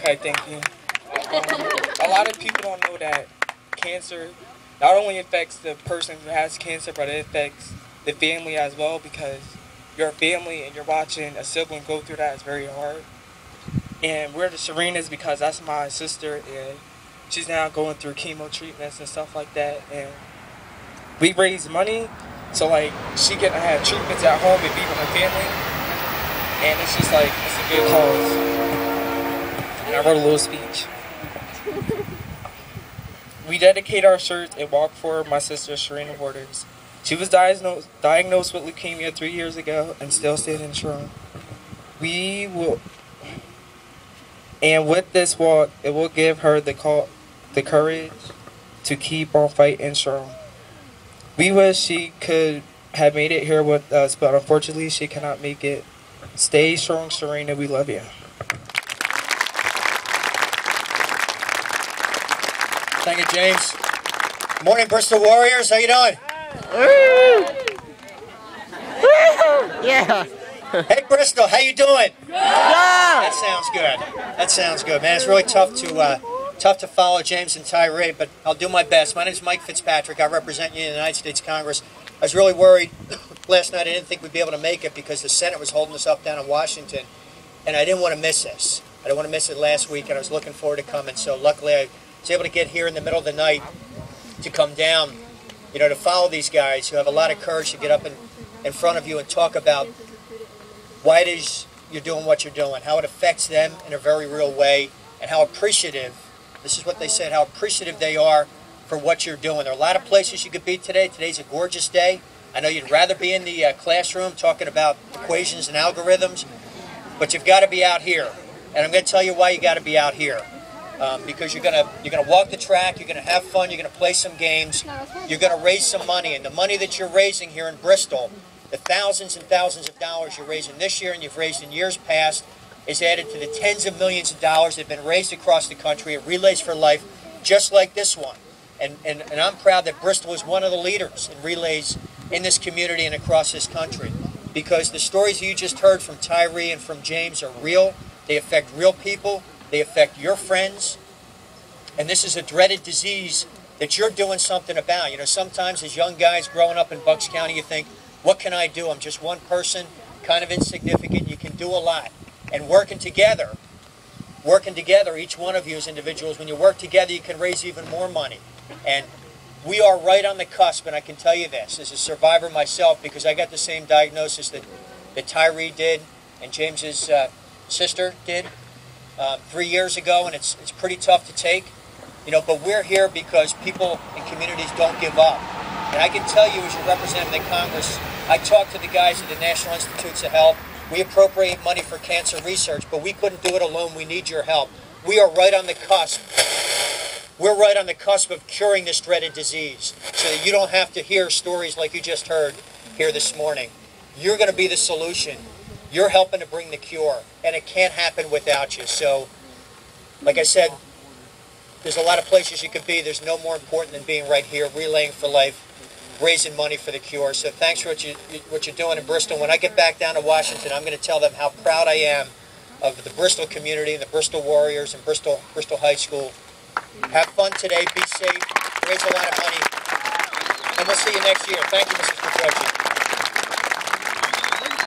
Okay, thank you. A lot of people don't know that cancer not only affects the person who has cancer, but it affects the family as well, because your family and you're watching a sibling go through that is very hard. And we're the Serenas because that's my sister, and she's now going through chemo treatments and stuff like that. And we raise money so like she can have treatments at home and be with her family. And it's just like, it's a good cause. And I wrote a little speech. We dedicate our shirts and walk for my sister, Serena Waters. She was diagnosed with leukemia 3 years ago and still standing strong. And with this walk, it will give her the courage to keep on fighting strong. We wish she could have made it here with us, but unfortunately she cannot make it. Stay strong, Serena. We love you. Thank you, James. Morning, Bristol Warriors. How you doing? Yeah. Hey, Bristol. How you doing? Yeah. That sounds good. That sounds good, man. It's really tough to follow James and Tyree, but I'll do my best. My name is Mike Fitzpatrick. I represent you in the United States Congress. I was really worried last night. I didn't think we'd be able to make it because the Senate was holding us up down in Washington, and I didn't want to miss this. I didn't want to miss it last week, and I was looking forward to coming. So luckily, I was able to get here in the middle of the night to come down, to follow these guys who have a lot of courage to get up in front of you and talk about why it is you're doing what you're doing, how it affects them in a very real way, and how appreciative, this is what they said, how appreciative they are for what you're doing. There are a lot of places you could be today. Today's a gorgeous day. I know you'd rather be in the classroom talking about equations and algorithms, but you've got to be out here. And I'm going to tell you why you got to be out here. Because you're gonna walk the track, you're gonna have fun, you're gonna play some games, you're gonna raise some money, and the money that you're raising here in Bristol, the thousands and thousands of dollars you're raising this year and you've raised in years past, is added to the tens of millions of dollars that have been raised across the country at Relays for Life, just like this one. And I'm proud that Bristol is one of the leaders in relays in this community and across this country, because the stories you just heard from Tyree and from James are real. They affect real people. They affect your friends, and this is a dreaded disease that you're doing something about. Sometimes as young guys growing up in Bucks County, you think, what can I do? I'm just one person, kind of insignificant. You can do a lot. And working together, each one of you as individuals, when you work together, you can raise even more money. And we are right on the cusp, and I can tell you this, as a survivor myself, because I got the same diagnosis that Tyree did and James's sister did. 3 years ago, and it's pretty tough to take, but we're here because people and communities don't give up. And I can tell you, as your representative in Congress, I talked to the guys at the National Institutes of Health. We appropriate money for cancer research, but we couldn't do it alone. We need your help. We are right on the cusp. We're right on the cusp of curing this dreaded disease, so that you don't have to hear stories like you just heard here this morning. You're going to be the solution. You're helping to bring the cure, and it can't happen without you. So, like I said, there's a lot of places you could be. There's no more important than being right here, relaying for life, raising money for the cure. So thanks for what you're doing in Bristol. When I get back down to Washington, I'm going to tell them how proud I am of the Bristol community and the Bristol Warriors and Bristol High School. Have fun today. Be safe. Raise a lot of money. And we'll see you next year. Thank you, Mrs. Petroci.